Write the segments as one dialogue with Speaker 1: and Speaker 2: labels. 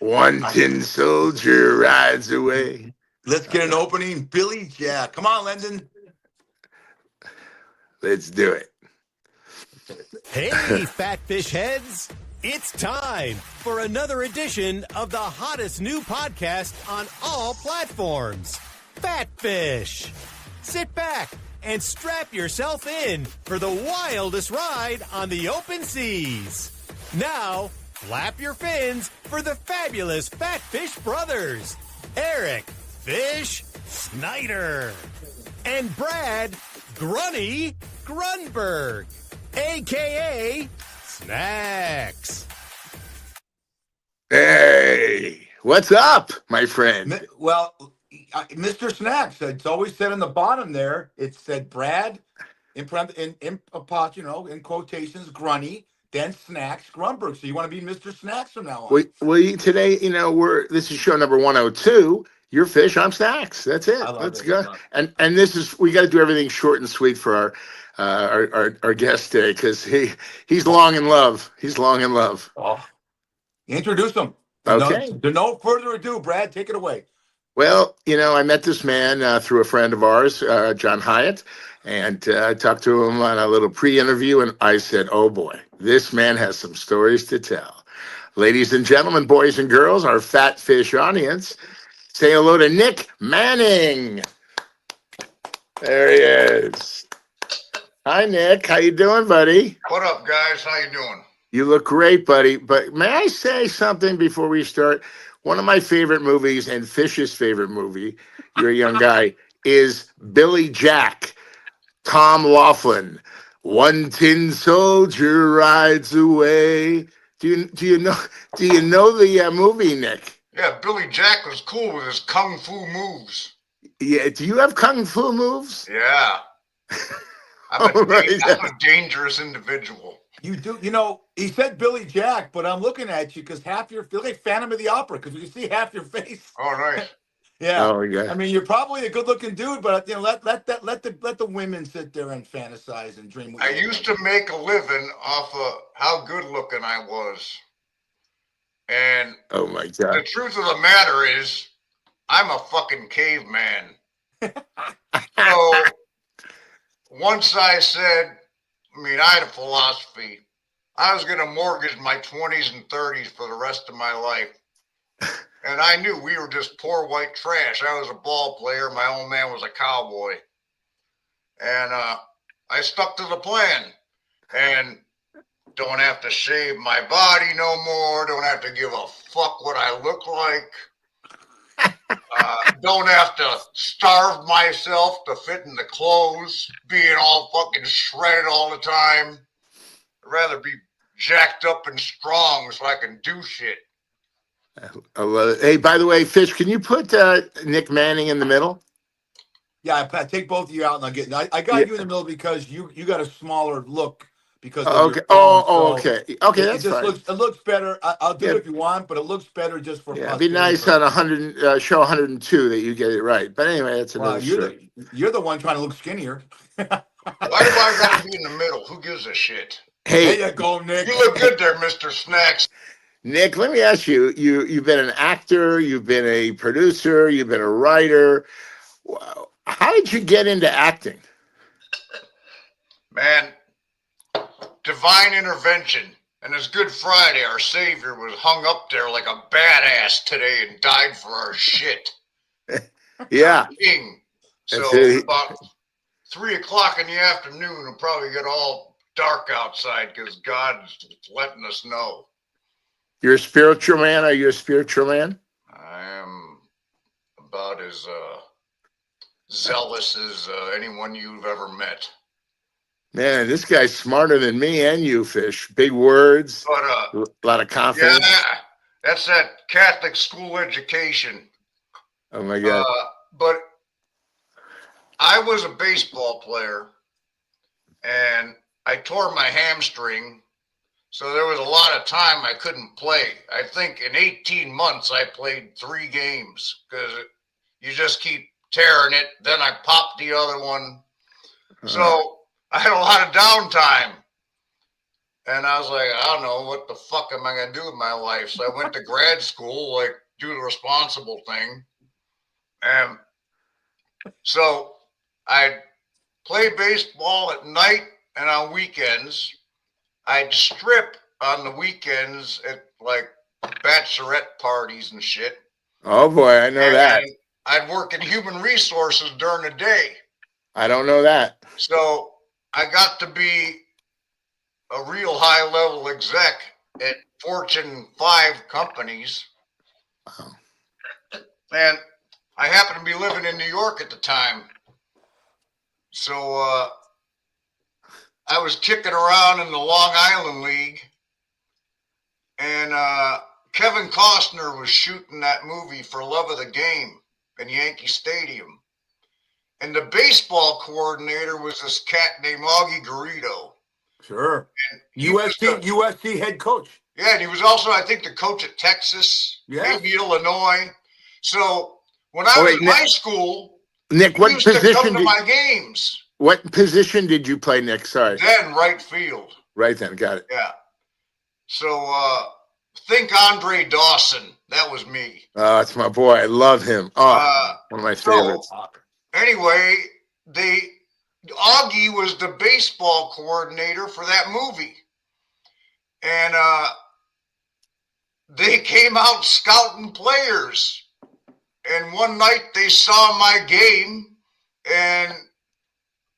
Speaker 1: One tin soldier rides away.
Speaker 2: Let's get an opening. Billy Jack. Come on, Lyndon.
Speaker 1: Let's do it.
Speaker 3: Hey, fat fish heads. It's time for another edition of the hottest new podcast on all platforms, Fat Fish. Sit back and strap yourself in for the wildest ride on the open seas. Now, flap your fins for the fabulous Fat Fish brothers, Eric Fish Snyder and Brad Grunny Grunberg, a.k.a. Snacks.
Speaker 1: Hey, what's up, my friend?
Speaker 2: Well, Mr. Snacks, it's always said on the bottom there, it said Brad, in quotations, Grunny, then Snacks, Grunberg. So you want to be Mr. Snacks from now on.
Speaker 1: We today, this is show number 102. You're Fish, I'm Snacks. That's it. Let's go. And we got to do everything short and sweet for our guest today because he's long in love. He's long in love.
Speaker 2: Oh. Introduce him.
Speaker 1: Okay.
Speaker 2: No further ado, Brad, take it away.
Speaker 1: Well, I met this man through a friend of ours, John Hyatt, and I talked to him on a little pre-interview, and I said, oh boy, this man has some stories to tell. Ladies and gentlemen, boys and girls, our Fat Fish audience, say hello to Nick Manning. There he is. Hi, Nick. How you doing, buddy?
Speaker 4: What up, guys? How you doing?
Speaker 1: You look great, buddy. But may I say something before we start? One of my favorite movies and Fish's favorite movie, you're a young guy, is Billy Jack. Tom Laughlin. One tin soldier rides away. Do you know the movie, Nick?
Speaker 4: Yeah, Billy Jack was cool with his kung fu moves.
Speaker 1: Yeah, do you have kung fu moves?
Speaker 4: Yeah. I'm a dangerous individual.
Speaker 2: You do, he said Billy Jack, but I'm looking at you because half your feel like Phantom of the Opera because you see half your face.
Speaker 4: Oh, nice.
Speaker 2: Yeah.
Speaker 1: Oh, yeah.
Speaker 2: I mean, you're probably a good-looking dude, but let the women sit there and fantasize and dream.
Speaker 4: I used to make a living off of how good-looking I was, and
Speaker 1: oh my God,
Speaker 4: the truth of the matter is, I'm a fucking caveman. So once I said, I had a philosophy. I was going to mortgage my 20s and 30s for the rest of my life. And I knew we were just poor white trash. I was a ball player. My old man was a cowboy. And I stuck to the plan. And don't have to shave my body no more. Don't have to give a fuck what I look like. Don't have to starve myself to fit in the clothes, being all fucking shredded all the time. I'd rather be jacked up and strong so I can do shit.
Speaker 1: I love it. Hey, by the way, Fish, can you put Nick Manning in the middle?
Speaker 2: Yeah, I take both of you out, and I got you in the middle because you got a smaller look. Because
Speaker 1: okay. Okay. That's fine.
Speaker 2: It looks better. I'll do it if you want, but it looks better just for.
Speaker 1: Yeah, it'd be nice on 100 show 102 that you get it right. But anyway, that's another story.
Speaker 2: You're the one trying to look skinnier.
Speaker 4: Why do I gotta be in the middle? Who gives a shit?
Speaker 1: Hey,
Speaker 2: there you go, Nick.
Speaker 4: You look good there, Mr. Snacks.
Speaker 1: Nick, let me ask you. You've been an actor. You've been a producer. You've been a writer. How did you get into acting?
Speaker 4: Man. Divine intervention. And it's Good Friday. Our Savior was hung up there like a badass today and died for our shit.
Speaker 1: Yeah.
Speaker 4: King. So about 3 o'clock in the afternoon, it'll probably get all dark outside because God's letting us know.
Speaker 1: You're a spiritual man? Are you a spiritual man?
Speaker 4: I am about as zealous as anyone you've ever met.
Speaker 1: Man, this guy's smarter than me and you, Fish. Big words,
Speaker 4: but,
Speaker 1: a lot of confidence.
Speaker 4: Yeah, that's that Catholic school education.
Speaker 1: Oh, my God.
Speaker 4: But I was a baseball player, and I tore my hamstring, so there was a lot of time I couldn't play. I think in 18 months I played 3 games because you just keep tearing it. Then I popped the other one. So I had a lot of downtime. And I was like, I don't know, what the fuck am I going to do with my life? So I went to grad school, like, do the responsible thing. And so I'd play baseball at night and on weekends. I'd strip on the weekends at, like, bachelorette parties and shit.
Speaker 1: Oh, boy, I know that.
Speaker 4: I'd work in human resources during the day.
Speaker 1: I don't know that.
Speaker 4: So I got to be a real high-level exec at Fortune 5 companies.
Speaker 1: Wow.
Speaker 4: And I happened to be living in New York at the time. So I was kicking around in the Long Island League. And Kevin Costner was shooting that movie For Love of the Game in Yankee Stadium. And the baseball coordinator was this cat named Augie Garrido.
Speaker 2: Sure. USC head coach.
Speaker 4: Yeah, and he was also, I think, the coach at Texas, maybe Illinois. So when I was in high school,
Speaker 1: Nick,
Speaker 4: he used to come to my games.
Speaker 1: What position did you play, Nick? Sorry.
Speaker 4: Then right field.
Speaker 1: Right then, got it.
Speaker 4: Yeah. So think Andre Dawson. That was me.
Speaker 1: Oh, it's my boy. I love him. Oh, one of my favorites.
Speaker 4: Anyway, Augie was the baseball coordinator for that movie. And they came out scouting players. And one night they saw my game and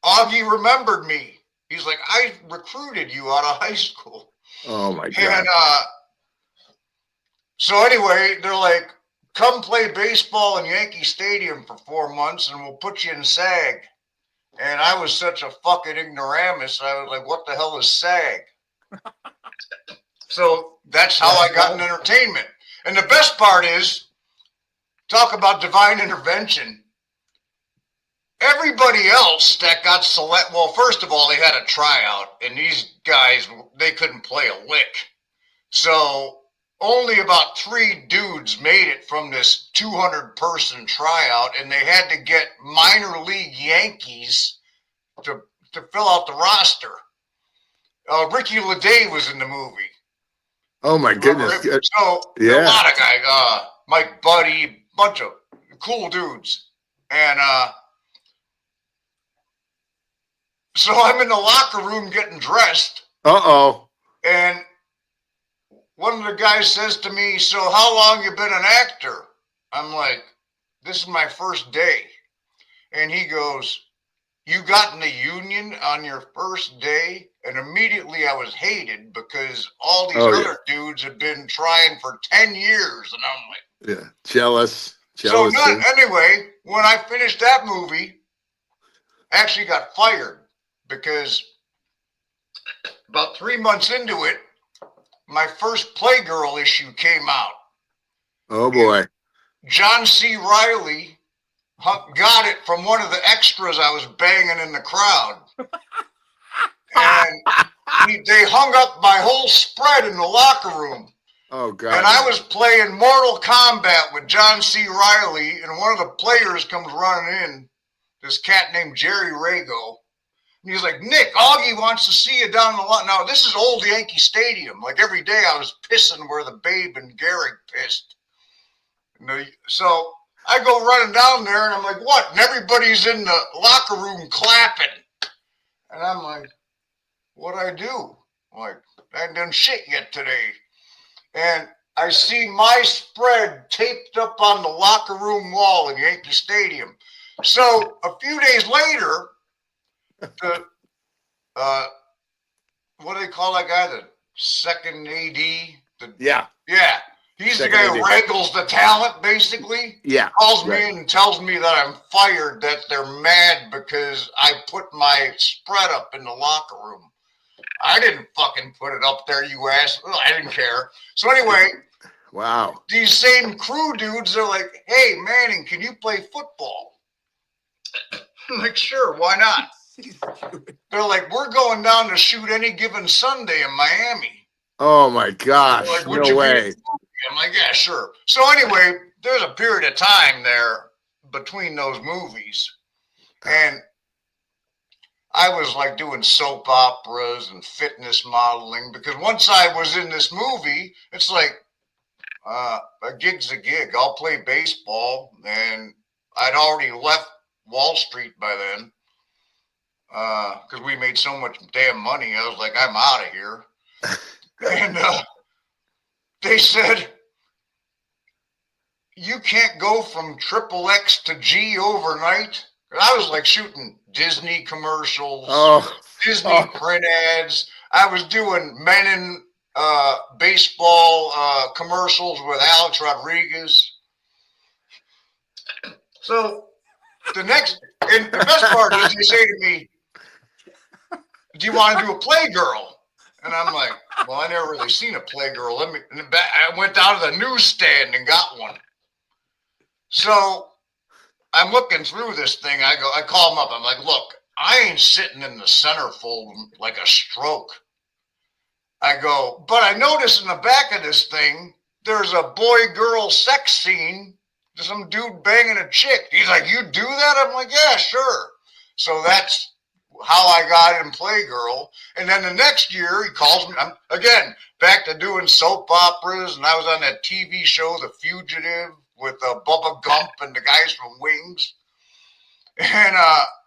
Speaker 4: Augie remembered me. He's like, I recruited you out of high school.
Speaker 1: Oh, my God.
Speaker 4: And so anyway, they're like, come play baseball in Yankee Stadium for 4 months and we'll put you in SAG. And I was such a fucking ignoramus. I was like, what the hell is SAG? So that's how I got in entertainment. And the best part is, talk about divine intervention. Everybody else that got well, first of all, they had a tryout, and these guys, they couldn't play a lick. So only about 3 dudes made it from this 200-person tryout, and they had to get minor league Yankees to fill out the roster. Ricky LeDay was in the movie.
Speaker 1: Oh, my goodness.
Speaker 4: So a lot of guys, Mike Buddy, bunch of cool dudes. And so I'm in the locker room getting dressed.
Speaker 1: Uh-oh.
Speaker 4: And one of the guys says to me, so how long you been an actor? I'm like, this is my first day. And he goes, you got in the union on your first day? And immediately I was hated because all these other dudes had been trying for 10 years. And I'm like,
Speaker 1: yeah, jealous.
Speaker 4: So anyway, when I finished that movie, I actually got fired because about 3 months into it, my first Playgirl issue came out.
Speaker 1: Oh, boy.
Speaker 4: And John C. Reilly got it from one of the extras I was banging in the crowd. And they hung up my whole spread in the locker room.
Speaker 1: Oh, God.
Speaker 4: And I was playing Mortal Kombat with John C. Reilly, and one of the players comes running in, this cat named Jerry Rago. And he's like, Nick, Augie wants to see you down the line. Now, this is old Yankee Stadium. Like, every day I was pissing where the Babe and Gehrig pissed. So I go running down there, and I'm like, what? And everybody's in the locker room clapping. And I'm like, what'd I do? I'm like, I haven't done shit yet today. And I see my spread taped up on the locker room wall in Yankee Stadium. So a few days later, the what do they call that guy? The second AD? Yeah. He's second the guy who wrangles the talent, basically.
Speaker 1: Yeah.
Speaker 4: Calls me in and tells me that I'm fired, that they're mad because I put my spread up in the locker room. I didn't fucking put it up there, you ass. Well, I didn't care. So anyway,
Speaker 1: wow.
Speaker 4: These same crew dudes are like, hey, Manning, can you play football? I'm like, sure, why not? They're like, we're going down to shoot any given Sunday in Miami.
Speaker 1: Oh, my gosh.
Speaker 4: Like,
Speaker 1: no way.
Speaker 4: I'm like, yeah, sure. So anyway, there's a period of time there between those movies. And I was like doing soap operas and fitness modeling because once I was in this movie, it's like a gig's a gig. I'll play baseball, and I'd already left Wall Street by then because we made so much damn money. I was like, I'm out of here. And they said, you can't go from triple X to G overnight. And I was like shooting Disney commercials, Disney print ads. I was doing men in baseball commercials with Alex Rodriguez. So and the best part is they say to me, do you want to do a Playgirl? And I'm like, well, I never really seen a Playgirl. I went down to the newsstand and got one. So I'm looking through this thing. I call him up. I'm like, look, I ain't sitting in the centerfold like a stroke. I go, but I noticed in the back of this thing, there's a boy-girl sex scene. Some dude banging a chick. He's like, you do that? I'm like, yeah, sure. So that's how I got in Playgirl. And then the next year, he calls me. I'm, again, back to doing soap operas. And I was on that TV show, The Fugitive, with Bubba Gump and the guys from Wings. And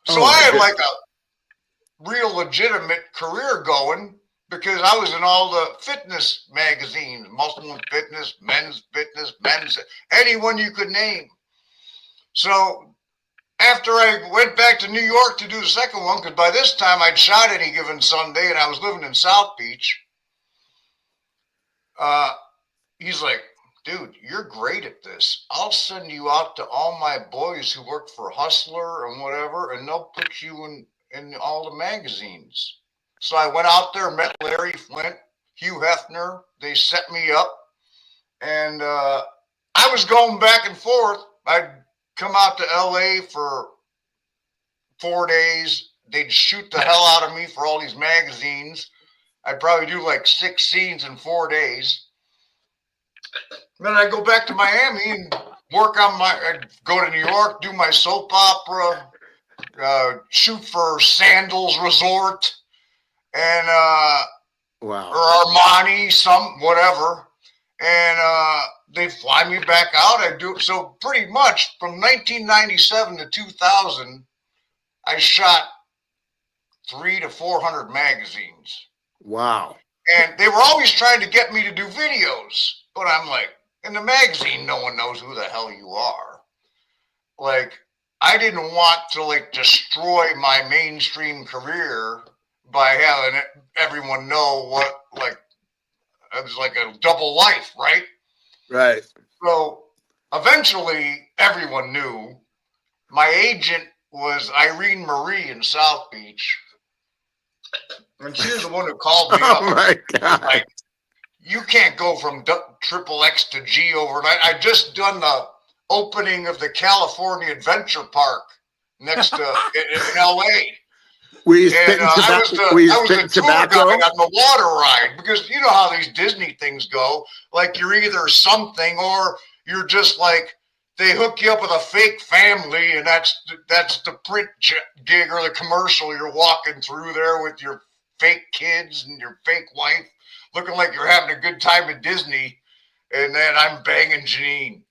Speaker 4: so I had like a real legitimate career going because I was in all the fitness magazines, Muscle Fitness, Men's, anyone you could name. So after I went back to New York to do the second one, because by this time I'd shot Any Given Sunday and I was living in South Beach, he's like, dude, you're great at this. I'll send you out to all my boys who work for Hustler and whatever, and they'll put you in all the magazines. So I went out there, met Larry Flint, Hugh Hefner. They set me up. And I was going back and forth. I'd come out to LA for 4 days. They'd shoot the hell out of me for all these magazines. I'd probably do like 6 scenes in 4 days. Then I go back to Miami and work on I'd go to New York, do my soap opera, shoot for Sandals Resort and or Armani, whatever. And they'd fly me back out. I'd do so pretty much from 1997 to 2000, I shot 300 to 400 magazines.
Speaker 1: Wow.
Speaker 4: And they were always trying to get me to do videos. But I'm like, in the magazine, no one knows who the hell you are. Like, I didn't want to like destroy my mainstream career by having everyone know what, like, it was like a double life, right?
Speaker 1: Right.
Speaker 4: So eventually everyone knew. My agent was Irene Marie in South Beach. And she was the one who called me up.
Speaker 1: Oh my God.
Speaker 4: Like, you can't go from triple X to G overnight. I just done the opening of the California Adventure Park next to in LA.
Speaker 1: Were you spitting tobacco?
Speaker 4: I was the tour guide on the water ride because you know how these Disney things go. Like you're either something or you're just like they hook you up with a fake family, and that's the print gig or the commercial. You're walking through there with your fake kids and your fake wife, looking like you're having a good time at Disney, and then I'm banging Janine.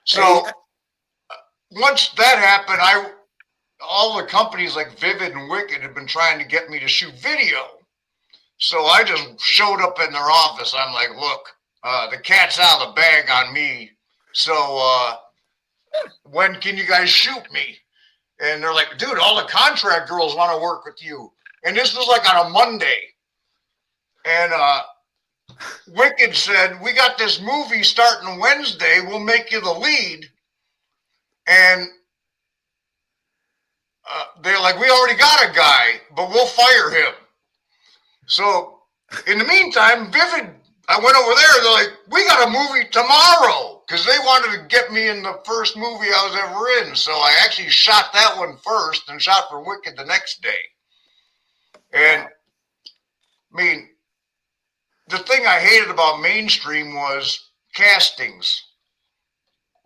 Speaker 4: So once that happened, all the companies like Vivid and Wicked had been trying to get me to shoot video. So I just showed up in their office. I'm like, look, the cat's out of the bag on me. So when can you guys shoot me? And they're like, dude, all the contract girls want to work with you. And this was like on a Monday. And Wicked said, we got this movie starting Wednesday. We'll make you the lead. And they're like, we already got a guy, but we'll fire him. So in the meantime, Vivid, I went over there. They're like, we got a movie tomorrow because they wanted to get me in the first movie I was ever in. So I actually shot that one first and shot for Wicked the next day. And I mean, the thing I hated about mainstream was castings.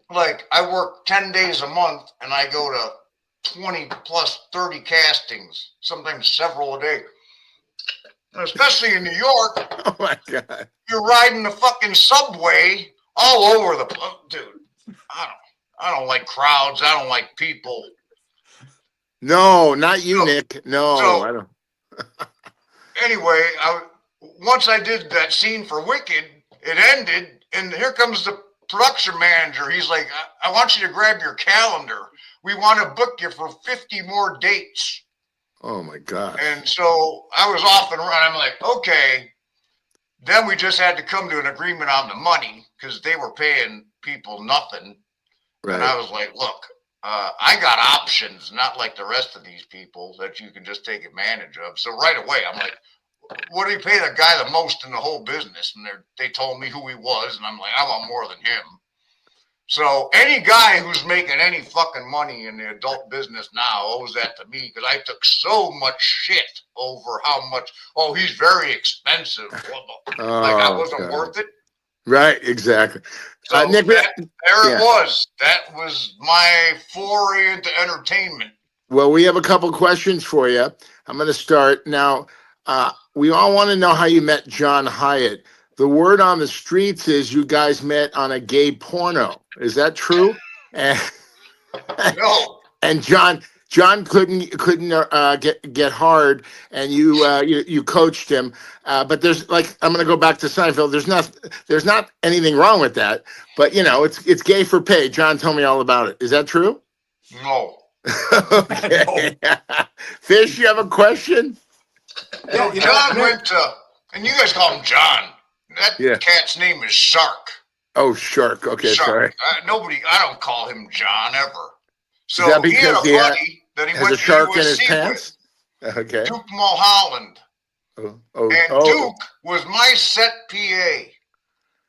Speaker 4: Like I work 10 days a month and I go to 20 plus 30 castings, sometimes several a day. And especially in New York,
Speaker 1: Oh my God.
Speaker 4: you're riding the fucking subway all over the place. Dude, I don't like crowds. I don't like people.
Speaker 1: No, not you,
Speaker 4: So-
Speaker 1: Nick. No,
Speaker 4: so-
Speaker 1: I don't.
Speaker 4: Anyway, once I did that scene for Wicked, it ended, and here comes the production manager. He's like, I want you to grab your calendar. We want to book you for 50 more dates.
Speaker 1: Oh my God.
Speaker 4: And so I was off and running. I'm like, okay. Then we just had to come to an agreement on the money because they were paying people nothing. And I
Speaker 1: Right.
Speaker 4: was like, look, I got options, not like the rest of these people that you can just take advantage of. So right away, I'm like, what do you pay the guy the most in the whole business? And they told me who he was. And I'm like, I want more than him. So any guy who's making any fucking money in the adult business now owes that to me because I took so much shit over how much, oh, he's very expensive. Like I wasn't
Speaker 1: God.
Speaker 4: worth it.
Speaker 1: Right. Exactly.
Speaker 4: So
Speaker 1: Nick,
Speaker 4: there
Speaker 1: yeah.
Speaker 4: it was. That was my foray into entertainment.
Speaker 1: Well, we have a couple questions for you. I'm going to start now. We all want to know how you met John Hyatt. The word on the streets is you guys met on a gay porno. Is that true? And,
Speaker 4: No,
Speaker 1: and John couldn't get hard, and you coached him. But there's like, I'm going to go back to Seinfeld. There's not anything wrong with that. But it's gay for pay. John told me all about it. Is that true?
Speaker 4: no.
Speaker 1: Okay. Fish, you have a question?
Speaker 2: Yeah,
Speaker 4: John went to, and you guys call him John. That
Speaker 1: Yeah.
Speaker 4: cat's name is Shark.
Speaker 1: Oh, Shark. Okay, sorry.
Speaker 4: Nobody, I don't call him John ever. So
Speaker 1: Is that
Speaker 4: he had a
Speaker 1: because he
Speaker 4: buddy that he
Speaker 1: Has
Speaker 4: went
Speaker 1: a
Speaker 4: to
Speaker 1: shark in
Speaker 4: USC
Speaker 1: his pants? Okay.
Speaker 4: with, Duke Mulholland.
Speaker 1: Oh,
Speaker 4: And Duke was my set PA.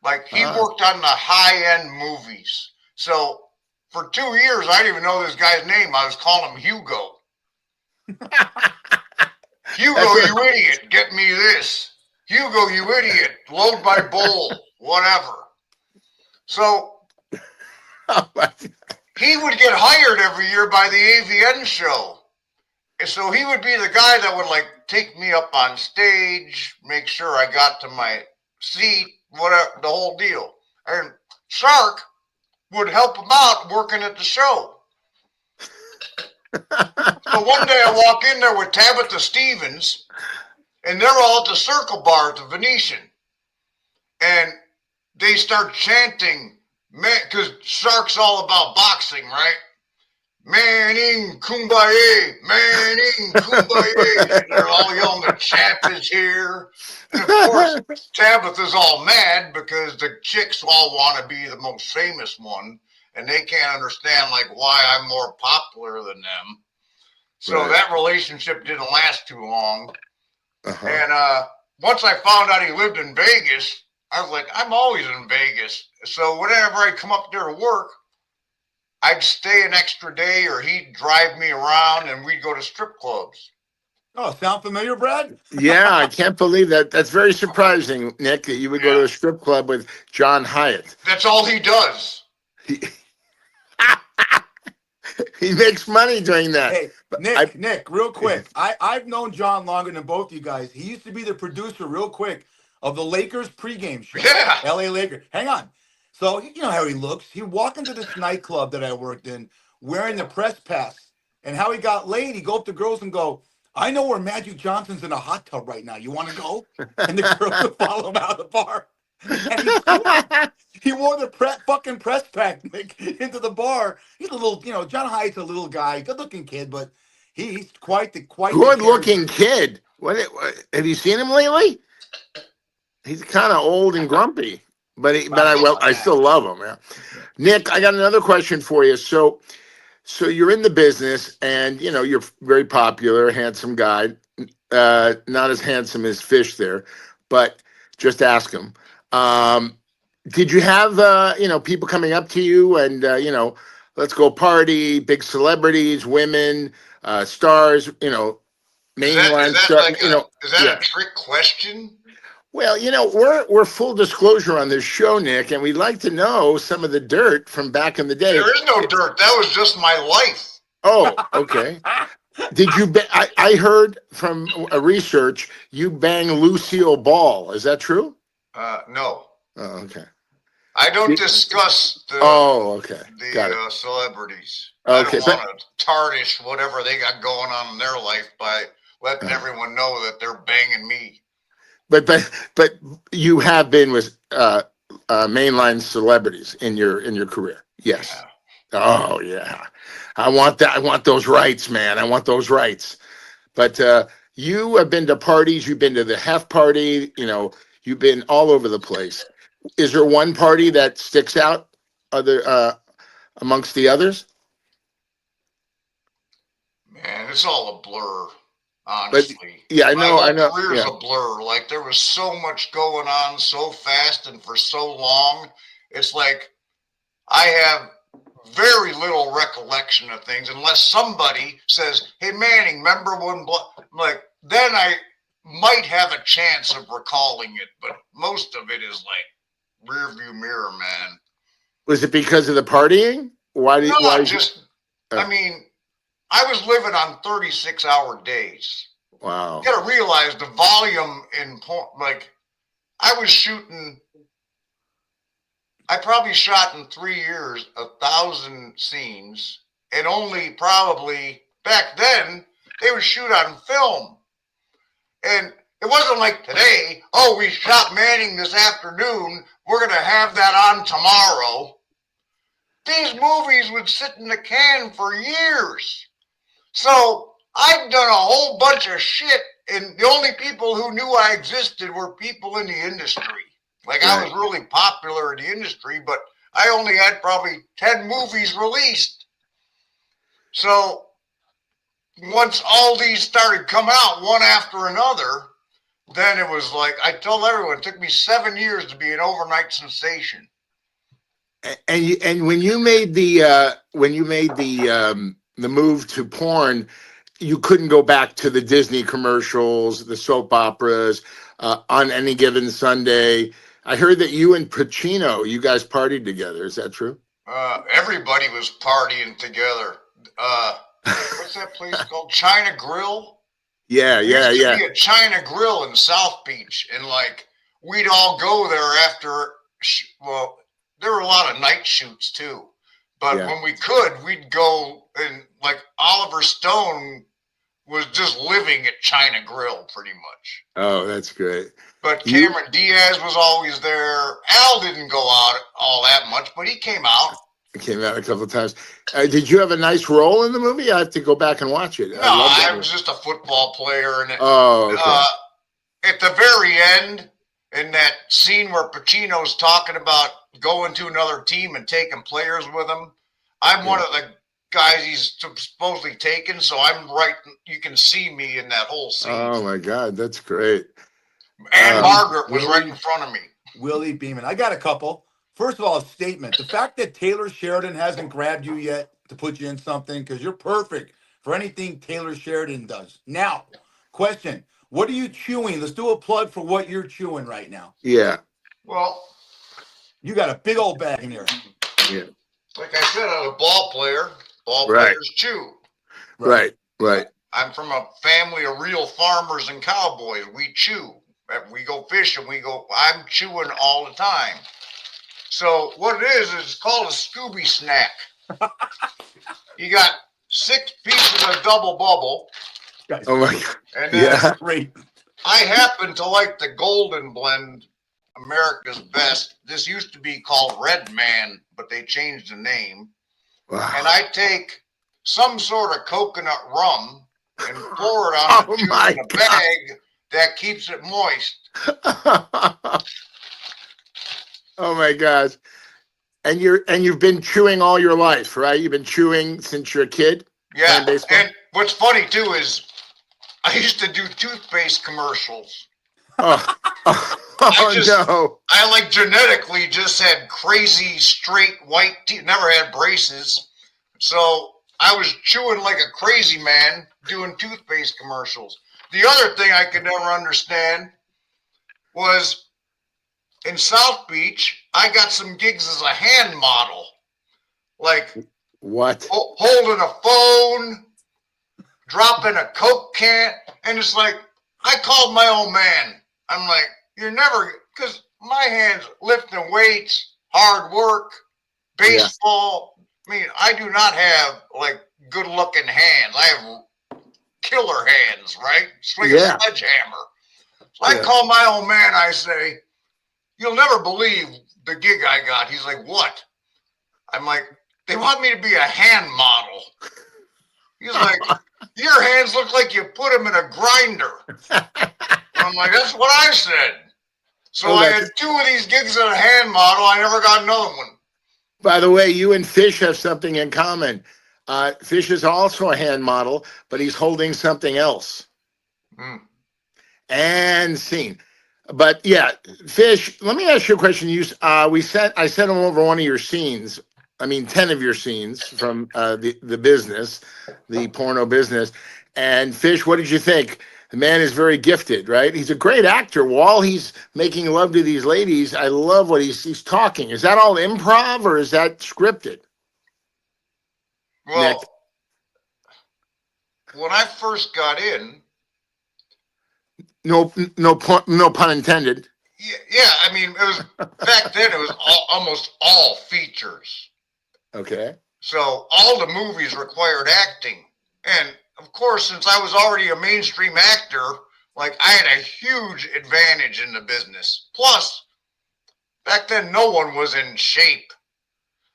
Speaker 4: Like he worked on the high-end movies. So for 2 years, I didn't even know this guy's name. I was calling him Hugo. Hugo, you idiot, get me this. Hugo, you idiot, load my bowl, whatever. So he would get hired every year by the AVN show. And so he would be the guy that would like take me up on stage, make sure I got to my seat, whatever, the whole deal. And Shark would help him out working at the show. So one day I walk in there with Tabitha Stevens, and they're all at the Circle Bar at the Venetian. And they start chanting, man, because Shark's all about boxing, right? Manning Kumbaya, Manning Kumbaya. They're all yelling, the champ is here. And of course, Tabitha's all mad because the chicks all want to be the most famous one, and they can't understand like why I'm more popular than them. So
Speaker 1: Right.
Speaker 4: that relationship didn't last too long.
Speaker 1: Uh-huh.
Speaker 4: And once I found out he lived in Vegas, I was like, I'm always in Vegas. So whenever I come up there to work, I'd stay an extra day or he'd drive me around and we'd go to strip clubs.
Speaker 2: Oh, sound familiar, Brad?
Speaker 1: Yeah, I can't believe that. That's very surprising, Nick, that you would go to a strip club with John Hyatt.
Speaker 4: That's all he does.
Speaker 1: He makes money doing that.
Speaker 2: Hey, Nick, real quick. I've known John longer than both you guys. He used to be the producer, real quick, of the Lakers pregame show.
Speaker 4: Yeah.
Speaker 2: LA Lakers. Hang on. So, you know how he looks. He'd walk into this nightclub that I worked in wearing the press pass. And how he got laid, he'd go up to girls and go, I know where Magic Johnson's in a hot tub right now. You want to go? And the girls would follow him out of the bar. And he wore the fucking press pack, Nick, into the bar. He's a little, John Hyatt's a little guy, good-looking kid, but he's quite the
Speaker 1: Good-looking kid. What, have you seen him lately? He's kind of old and grumpy, but I still love him. Yeah. Nick, I got another question for you. So you're in the business, and you're very popular, handsome guy. Not as handsome as Fish there, but just ask him. Did you have people coming up to you and let's go party, big celebrities, women, stars, mainline stars,
Speaker 4: is that a trick question?
Speaker 1: Well, we're full disclosure on this show, Nick, and we'd like to know some of the dirt from back in the day.
Speaker 4: There is no dirt. That was just my life.
Speaker 1: Oh, okay. Did you? I heard from a research you bang Lucille Ball. Is that true?
Speaker 4: No,
Speaker 1: Oh, okay.
Speaker 4: I don't discuss
Speaker 1: Oh, okay. Got it.
Speaker 4: the celebrities. I
Speaker 1: Okay,
Speaker 4: don't want to tarnish whatever they got going on in their life by letting everyone know that they're banging me.
Speaker 1: but you have been with mainline celebrities in your career. Yes.
Speaker 4: Yeah.
Speaker 1: Oh yeah. I want that. I want those rights, man. I want those rights. But you have been to parties. You've been to the Hef party. You know, you've been all over the place. Is there one party that sticks out other amongst the others?
Speaker 4: Man, it's all a blur,
Speaker 1: But
Speaker 4: honestly.
Speaker 1: yeah, I
Speaker 4: My
Speaker 1: know. I
Speaker 4: whole
Speaker 1: know.
Speaker 4: career's
Speaker 1: Yeah.
Speaker 4: a blur. Like, there was so much going on so fast and for so long. It's like I have very little recollection of things unless somebody says, "Hey, Manning, remember when?" Like, then I might have a chance of recalling it, but most of it is like rear view mirror, man.
Speaker 1: Was it because of the partying? Why did? Why?
Speaker 4: No, just, I mean, I was living on 36-hour days.
Speaker 1: Wow.
Speaker 4: You gotta realize the volume in porn. Like, I was shooting. I probably shot in 3 years 1,000 scenes, and only probably back then they would shoot on film. And it wasn't like today. Oh, we shot Manning this afternoon. We're gonna have that on tomorrow. These movies would sit in the can for years. So I've done a whole bunch of shit, and the only people who knew I existed were people in the industry. Like, I was really popular in the industry, but I only had probably 10 movies released. So once all these started coming out one after another, then it was like, I told everyone, it took me 7 years to be an overnight sensation.
Speaker 1: And when you made the move to porn, you couldn't go back to the Disney commercials, the soap operas, on any given Sunday. I heard that you and Pacino, you guys partied together. Is that true?
Speaker 4: Everybody was partying together. What's that place called? China Grill?
Speaker 1: Yeah,
Speaker 4: There
Speaker 1: yeah,
Speaker 4: used to
Speaker 1: yeah,
Speaker 4: be a China Grill in South Beach, and like we'd all go there after. Well, there were a lot of night shoots too, but
Speaker 1: yeah.
Speaker 4: when we could, we'd go, and like Oliver Stone was just living at China Grill pretty much.
Speaker 1: Oh, that's great.
Speaker 4: But Cameron Diaz was always there. Al didn't go out all that much, but he came out.
Speaker 1: It came out a couple of times. Did you have a nice role in the movie? I have to go back and watch it.
Speaker 4: No, I was just a football player, and
Speaker 1: Oh, okay.
Speaker 4: at the very end, in that scene where Pacino's talking about going to another team and taking players with him, I'm one of the guys he's supposedly taken, so I'm right. You can see me in that whole scene.
Speaker 1: Oh my God, that's great.
Speaker 4: And Margaret was right in front of me.
Speaker 2: Willie Beeman. I got a couple. First of all, a statement. The fact that Taylor Sheridan hasn't grabbed you yet to put you in something, because you're perfect for anything Taylor Sheridan does. Now, question. What are you chewing? Let's do a plug for what you're chewing right now.
Speaker 1: Yeah.
Speaker 4: Well,
Speaker 2: you got a big old bag in here.
Speaker 1: Yeah.
Speaker 4: Like I said, I was a ball player. Ball players chew.
Speaker 1: Right.
Speaker 4: I'm from a family of real farmers and cowboys. We chew. We go fishing. I'm chewing all the time. So what it is it's called a Scooby snack. You got 6 pieces of double bubble.
Speaker 1: Oh my God.
Speaker 4: And then
Speaker 2: great.
Speaker 4: I happen to like the Golden Blend, America's Best. This used to be called Red Man, but they changed the name. Wow. And I take some sort of coconut rum and pour it on a bag that keeps it moist.
Speaker 1: Oh my gosh. And you've been chewing all your life, right? You've been chewing since you're a kid?
Speaker 4: Yeah. And what's funny too is I used to do toothpaste commercials.
Speaker 1: No.
Speaker 4: I like genetically just had crazy straight white teeth, never had braces. So I was chewing like a crazy man doing toothpaste commercials. The other thing I could never understand was in South Beach, I got some gigs as a hand model. Like
Speaker 1: What?
Speaker 4: holding a phone, dropping a Coke can, and it's like, I called my old man. I'm like, you're never, because my hands lifting weights, hard work, baseball. I mean, I do not have like good looking hands. I have killer hands, right? Swing a sledgehammer. So I call my old man. I say, you'll never believe the gig I got. He's like, what? I'm like, they want me to be a hand model. He's like, your hands look like you put them in a grinder. I'm like, that's what I said. So I had 2 of these gigs as a hand model. I never got another one.
Speaker 1: By the way, you and Fish have something in common. Fish is also a hand model, but he's holding something else. And scene. But yeah, Fish, let me ask you a question. I sent him over one of your scenes. I mean, 10 of your scenes from the business, the porno business. And Fish, what did you think? The man is very gifted, right? He's a great actor. While he's making love to these ladies, I love what he's talking. Is that all improv or is that scripted?
Speaker 4: Well,
Speaker 1: Nick?
Speaker 4: When I first got in,
Speaker 1: No pun intended.
Speaker 4: Yeah. I mean, it was back then. It was almost all features.
Speaker 1: Okay.
Speaker 4: So all the movies required acting, and of course, since I was already a mainstream actor, like I had a huge advantage in the business. Plus, back then, no one was in shape.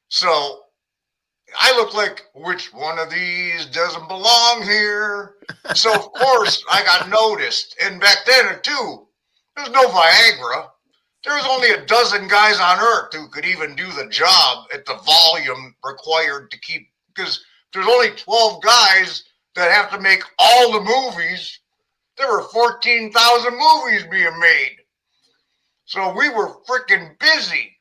Speaker 4: So I looked like, which one of these doesn't belong here? So, of course, I got noticed. And back then, too, there was no Viagra. There was only a dozen guys on Earth who could even do the job at the volume required to keep, because there's only 12 guys that have to make all the movies. There were 14,000 movies being made. So we were freaking busy.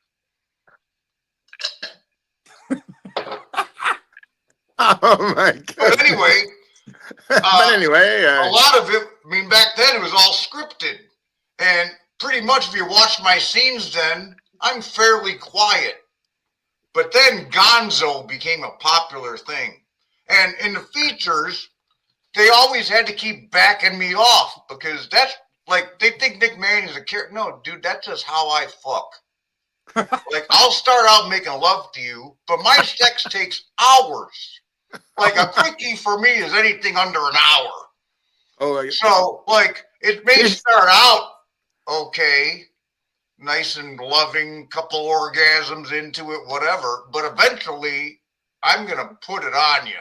Speaker 1: Oh my God.
Speaker 4: But anyway, a lot of it, I mean, back then it was all scripted. And pretty much if you watch my scenes then, I'm fairly quiet. But then Gonzo became a popular thing. And in the features, they always had to keep backing me off because that's like, they think Nick Manning's a character. No, dude, that's just how I fuck. Like, I'll start out making love to you, but my sex takes hours. Like, a quickie for me is anything under an hour.
Speaker 1: Oh,
Speaker 4: so, like, it may start out okay, nice and loving, couple orgasms into it, whatever, but eventually I'm going to put it on you.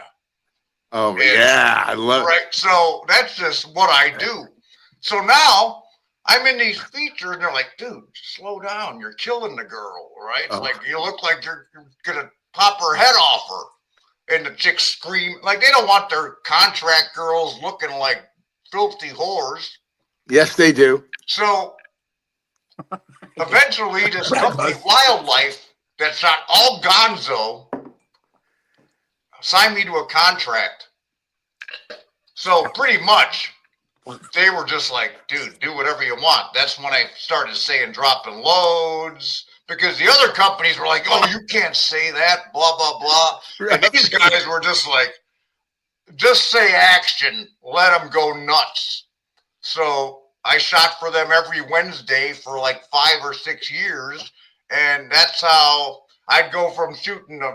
Speaker 1: Oh, and, yeah, I love it.
Speaker 4: Right, so that's just what I do. So now I'm in these features, and they're like, dude, slow down. You're killing the girl, right? Oh. Like, you look like you're going to pop her head off her. And the chicks scream. Like, they don't want their contract girls looking like filthy whores.
Speaker 1: Yes, they do.
Speaker 4: So eventually, this company, Wildlife, that's not all Gonzo, signed me to a contract. So pretty much, they were just like, dude, do whatever you want. That's when I started saying dropping loads, because the other companies were like, oh, you can't say that, blah, blah, blah. And these guys were just like, just say action, let them go nuts. So I shot for them every Wednesday for like 5 or 6 years. And that's how I'd go from shooting a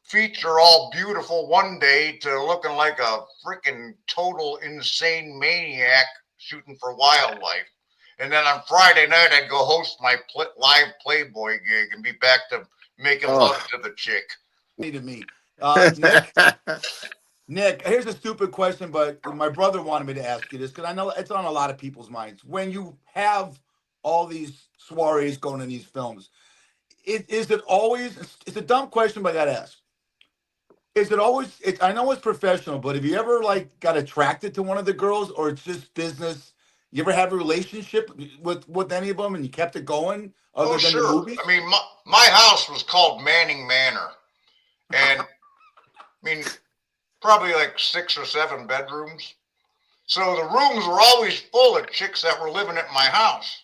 Speaker 4: feature all beautiful one day to looking like a freaking total insane maniac shooting for Wildlife. And then on Friday night, I'd go host my live Playboy gig and be back to making love to the chick.
Speaker 2: To me. Nick, here's a stupid question, but my brother wanted me to ask you this because I know it's on a lot of people's minds. When you have all these soirees going in these films, is it always, it's a dumb question, but I got to ask. Is it always, I know it's professional, but have you ever like got attracted to one of the girls or it's just business? You ever have a relationship with any of them and you kept it going other than the movies?
Speaker 4: I mean, my house was called Manning Manor. And I mean, probably like 6 or 7 bedrooms. So the rooms were always full of chicks that were living at my house.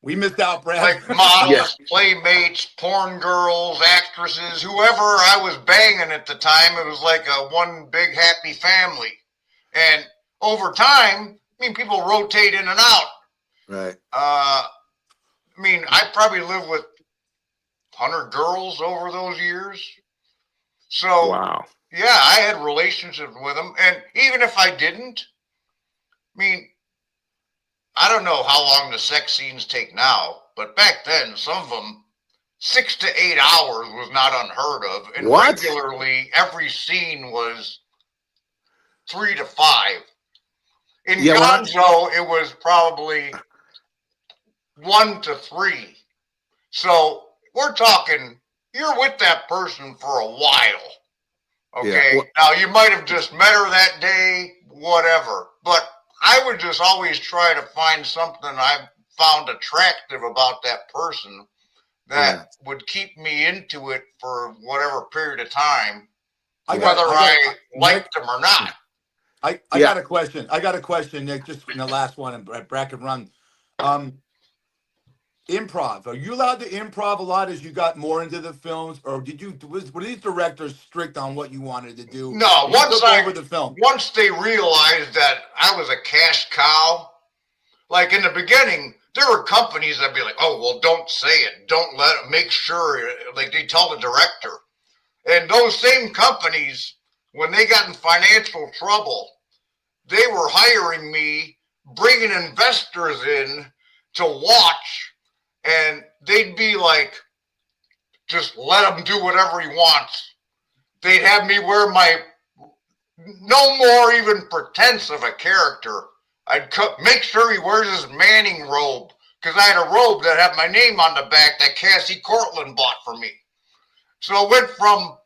Speaker 2: We missed out, Brad.
Speaker 4: Like models, playmates, porn girls, actresses, whoever I was banging at the time. It was like a one big happy family. And over time, I mean, people rotate in and out.
Speaker 1: Right.
Speaker 4: I mean, I probably lived with 100 girls over those years. So,
Speaker 1: Wow.
Speaker 4: yeah, I had relationships with them. And even if I didn't, I mean, I don't know how long the sex scenes take now, but back then, some of them, 6 to 8 hours was not unheard of. And
Speaker 1: What?
Speaker 4: regularly, every scene was 3 to 5. In
Speaker 1: Yeah,
Speaker 4: Gonzo, it was probably 1 to 3. So we're talking, you're with that person for a while. Okay.
Speaker 1: Yeah.
Speaker 4: Now, you might have just met her that day, whatever. But I would just always try to find something I found attractive about that person that would keep me into it for whatever period of time, whether I liked them or not.
Speaker 2: I got a question. I got a question, Nick, just in the last one, and bracket run. Improv. Are you allowed to improv a lot as you got more into the films, or were these directors strict on what you wanted to do?
Speaker 4: No,
Speaker 2: once
Speaker 4: they realized that I was a cash cow, like in the beginning, there were companies that'd be like, "Oh, well, don't say it. Don't let it. Make sure." Like they tell the director, and those same companies, when they got in financial trouble, they were hiring me, bringing investors in to watch. And they'd be like, just let him do whatever he wants. They'd have me wear my, no more even pretense of a character. I'd make sure he wears his Manning robe, because I had a robe that had my name on the back that Cassie Cortland bought for me. So it went from,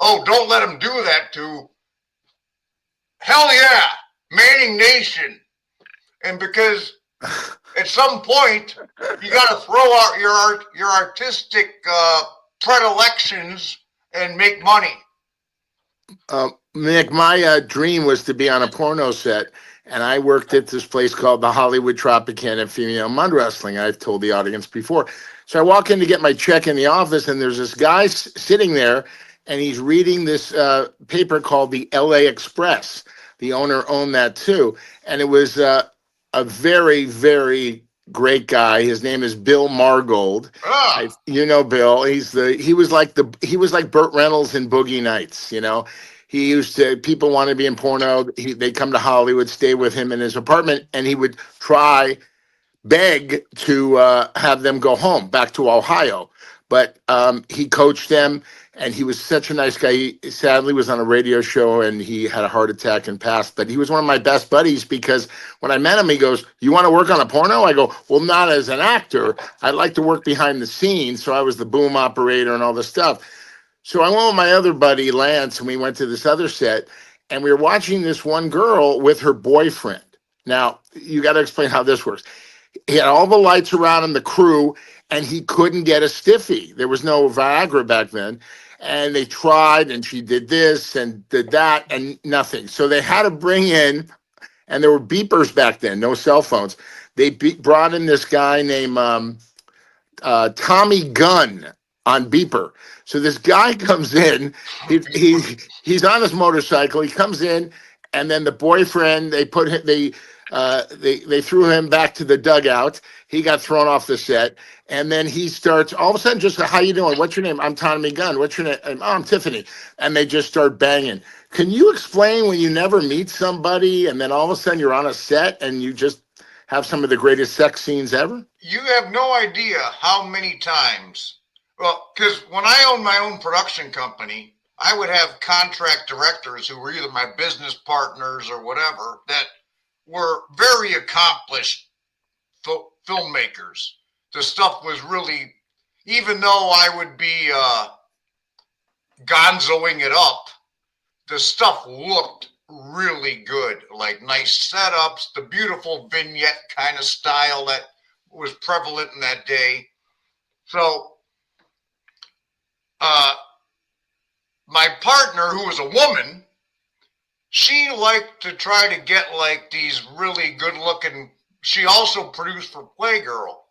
Speaker 4: oh, don't let him do that, to, hell yeah, Manning Nation. And because at some point, you got to throw out your artistic predilections and make money.
Speaker 1: Nick, my dream was to be on a porno set, and I worked at this place called the Hollywood Tropicana Female Mud Wrestling. I've told the audience before. So I walk in to get my check in the office, and there's this guy sitting there, and he's reading this paper called the LA Express. The owner owned that too, and it was a very, very great guy. His name is Bill Margold. You know Bill. He was like Burt Reynolds in Boogie Nights. You know, he used to, people want to be in porno. They come to Hollywood, stay with him in his apartment, and he would beg to have them go home back to Ohio. But he coached them, and he was such a nice guy. He sadly was on a radio show, and he had a heart attack and passed. But he was one of my best buddies, because when I met him, he goes, "You want to work on a porno?" I go, "Well, not as an actor. I'd like to work behind the scenes." So I was the boom operator and all this stuff. So I went with my other buddy, Lance, and we went to this other set, and we were watching this one girl with her boyfriend. Now, you got to explain how this works. He had all the lights around him, the crew, and he couldn't get a stiffy. There was no Viagra back then. And they tried, and she did this and did that, and nothing. So they had to bring in, and there were beepers back then, no cell phones. They brought in this guy named Tommy Gunn on beeper. So this guy comes in, he's on his motorcycle. He comes in, and then the boyfriend, they threw him back to the dugout. He got thrown off the set, and then he starts all of a sudden, just, "How you doing? What's your name?" "I'm Tommy Gunn." "What's your name?" "Oh, I'm Tiffany." And they just start banging. Can you explain when you never meet somebody, and then all of a sudden you're on a set and you just have some of the greatest sex scenes ever?
Speaker 4: You have no idea how many times. Well, because when I owned my own production company, I would have contract directors who were either my business partners or whatever, that were very accomplished filmmakers. The stuff was really, even though I would be gonzoing it up, the stuff looked really good, like nice setups, the beautiful vignette kind of style that was prevalent in that day. So my partner, who was a woman, she liked to try to get like these really good looking, she also produced for Playgirl.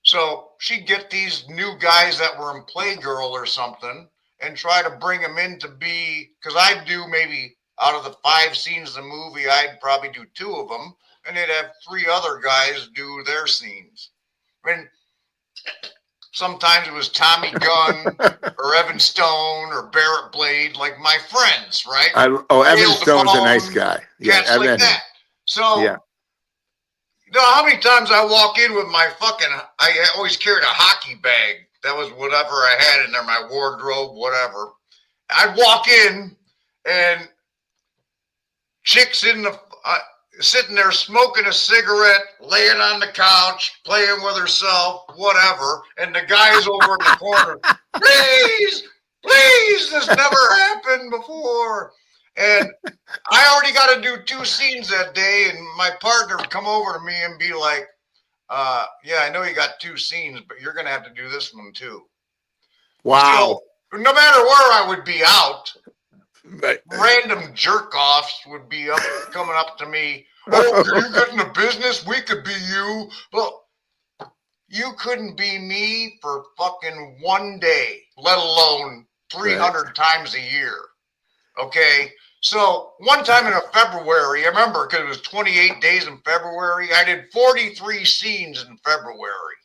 Speaker 4: So she'd get these new guys that were in Playgirl or something and try to bring them in to be, because I'd do maybe out of the 5 scenes of the movie, I'd probably do 2 of them, and they'd have 3 other guys do their scenes. I mean, sometimes it was Tommy Gunn or Evan Stone or Barrett Blade, like my friends, right?
Speaker 1: Evan Stone's a nice guy.
Speaker 4: Yeah, cats like that. So, you know how many times I walk in with my I always carried a hockey bag. That was whatever I had in there, my wardrobe, whatever. I'd walk in and chicks in the sitting there smoking a cigarette, laying on the couch, playing with herself, whatever, and the guy's over in the corner. Please, this never happened before. And I already got to do 2 scenes that day, and my partner would come over to me and be like, yeah, I know you got 2 scenes, but you're going to have to do this one too.
Speaker 1: Wow.
Speaker 4: So, no matter where I would be out, random jerk-offs would be coming up to me. Oh, can you get in the business? We could be you. Well, you couldn't be me for fucking 1 day, let alone 300 times a year. Okay? So one time in February, I remember because it was 28 days in February, I did 43 scenes in February.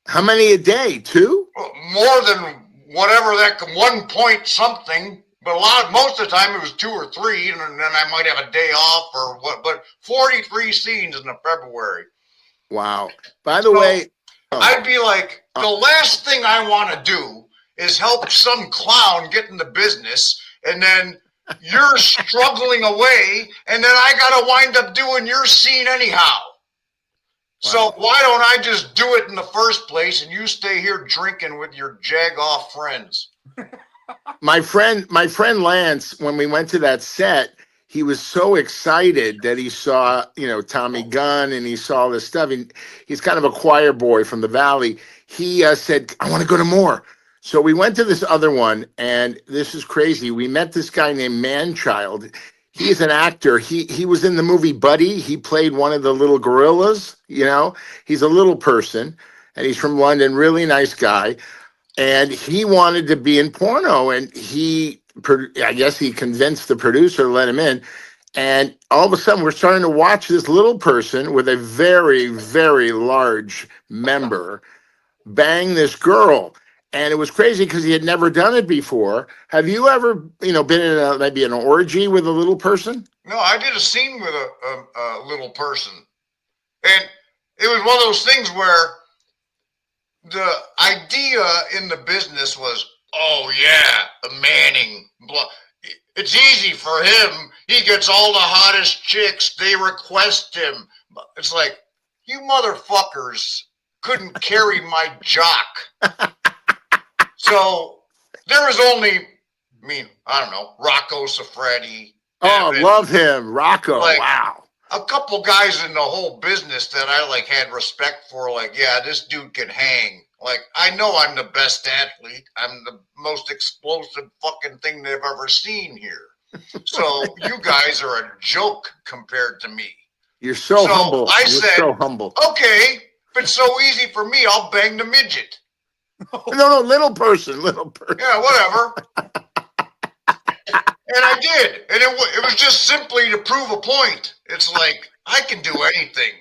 Speaker 1: How many a day? 2?
Speaker 4: More than whatever that 1 point something. But most of the time it was 2 or 3, and then I might have a day off or what. But 43 scenes in February.
Speaker 1: Wow. By the way,
Speaker 4: I'd be like, the last thing I want to do is help some clown get in the business, and then you're struggling away, and then I got to wind up doing your scene anyhow. Wow. So why don't I just do it in the first place, and you stay here drinking with your jag-off friends?
Speaker 1: My friend Lance, when we went to that set, he was so excited that he saw, Tommy Gunn, and he saw this stuff. And he's kind of a choir boy from the Valley. He said, I want to go to more. So we went to this other one, and this is crazy. We met this guy named Manchild. He is an actor. He was in the movie Buddy. He played one of the little gorillas, He's a little person, and he's from London, really nice guy. And he wanted to be in porno, and I guess he convinced the producer to let him in. And all of a sudden, we're starting to watch this little person with a very, very large member bang this girl. And it was crazy because he had never done it before. Have you ever, been in maybe an orgy with a little person?
Speaker 4: No, I did a scene with a little person. And it was one of those things where the idea in the business was, oh yeah, the Manning. It's easy for him. He gets all the hottest chicks. They request him. It's like, you motherfuckers couldn't carry my jock. So there was only, I don't know, Rocco Siffredi.
Speaker 1: Oh, love him. Rocco. Wow.
Speaker 4: A couple guys in the whole business that I had respect for, yeah, this dude can hang. I know I'm the best athlete. I'm the most explosive fucking thing they've ever seen here. So you guys are a joke compared to me.
Speaker 1: You're so humble.
Speaker 4: I said,
Speaker 1: so humble.
Speaker 4: Okay, if it's so easy for me, I'll bang the midget.
Speaker 1: No, little person.
Speaker 4: Yeah, whatever. And I did. And it was just simply to prove a point. It's like, I can do anything.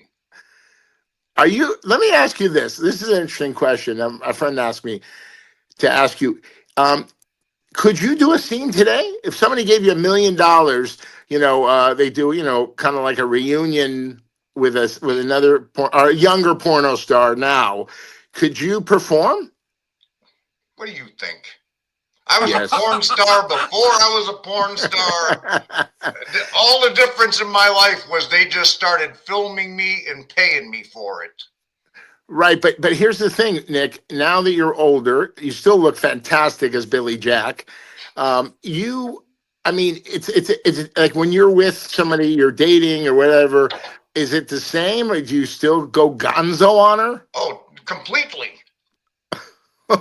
Speaker 1: Let me ask you this. This is an interesting question. A friend asked me to ask you, could you do a scene today? If somebody gave you $1 million, they do, kind of like a reunion with another or a younger porno star now. Could you perform?
Speaker 4: What do you think? I was a porn star before I was a porn star. All the difference in my life was they just started filming me and paying me for it.
Speaker 1: Right, but here's the thing, Nick. Now that you're older, you still look fantastic as Billy Jack. It's like when you're with somebody you're dating or whatever. Is it the same, or do you still go gonzo on her?
Speaker 4: Oh, completely.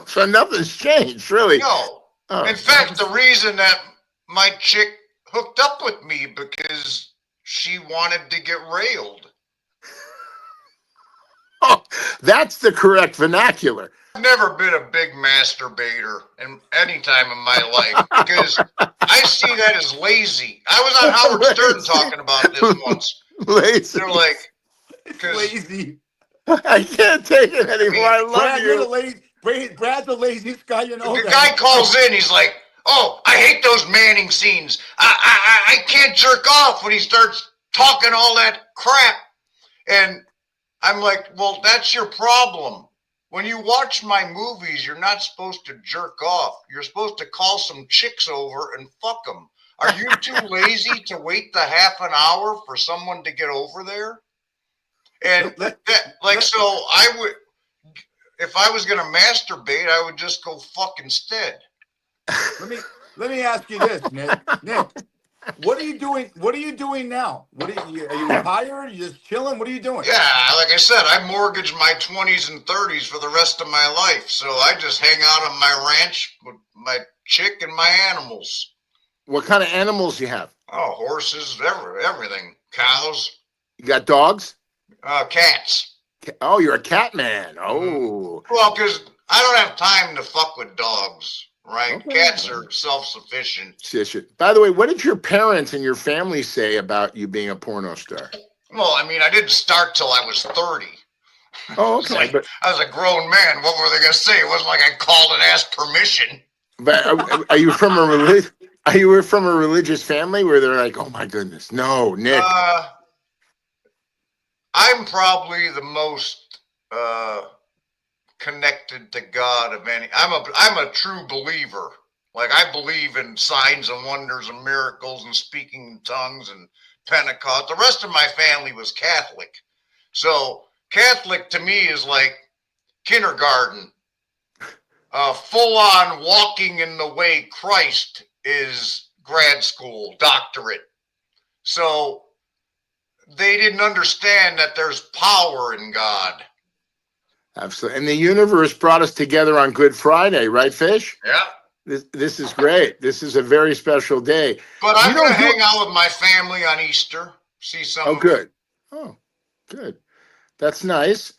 Speaker 1: So nothing's changed, really.
Speaker 4: No. Oh. In fact, the reason that my chick hooked up with me because she wanted to get railed.
Speaker 1: That's the correct vernacular.
Speaker 4: I've never been a big masturbator in any time in my life because I see that as lazy. I was on Howard Stern talking about this once.
Speaker 1: Lazy.
Speaker 4: They're like,
Speaker 2: It's
Speaker 4: because
Speaker 2: lazy.
Speaker 1: I can't take it anymore. I love
Speaker 2: Brad, you're the
Speaker 1: you.
Speaker 2: lazy. Brad's the laziest guy you know.
Speaker 4: the guy calls in, he's like, "Oh, I hate those Manning scenes. I can't jerk off when he starts talking all that crap." And I'm like, "Well, that's your problem. When you watch my movies, you're not supposed to jerk off. You're supposed to call some chicks over and fuck them. Are you too lazy to wait the half an hour for someone to get over there?" And so I would, if I was gonna masturbate, I would just go fuck instead.
Speaker 2: Let me ask you this, Nick. Nick, what are you doing? What are you doing now? Are you retired? Are you just chilling? What are you doing?
Speaker 4: Yeah, like I said, I mortgaged my 20s and 30s for the rest of my life. So I just hang out on my ranch with my chick and my animals.
Speaker 1: What kind of animals you have?
Speaker 4: Oh, horses, everything. Cows.
Speaker 1: You got dogs?
Speaker 4: Cats.
Speaker 1: Oh, you're a cat man. Oh.
Speaker 4: Well, because I don't have time to fuck with dogs, right?
Speaker 1: Okay.
Speaker 4: Cats are self-sufficient.
Speaker 1: By the way, what did your parents and your family say about you being a porno star?
Speaker 4: Well, I mean, I didn't start till I was 30.
Speaker 1: Oh, okay.
Speaker 4: Like, I was a grown man. What were they going to say? It wasn't like I called and asked permission.
Speaker 1: But are you from a religious family where they're like, "Oh my goodness, no, Nick"?
Speaker 4: I'm probably the most connected to God of any. I'm a true believer. Like, I believe in signs and wonders and miracles and speaking in tongues and Pentecost. The rest of my family was Catholic. So Catholic to me is like kindergarten. Full on walking in the way Christ is grad school, doctorate. So they didn't understand that there's power in God.
Speaker 1: Absolutely. And the universe brought us together on Good Friday, right, Fish?
Speaker 4: Yeah.
Speaker 1: This is great. This is a very special day.
Speaker 4: But I'm going to hang out with my family on Easter. See some.
Speaker 1: Oh, good. Oh, good. That's nice.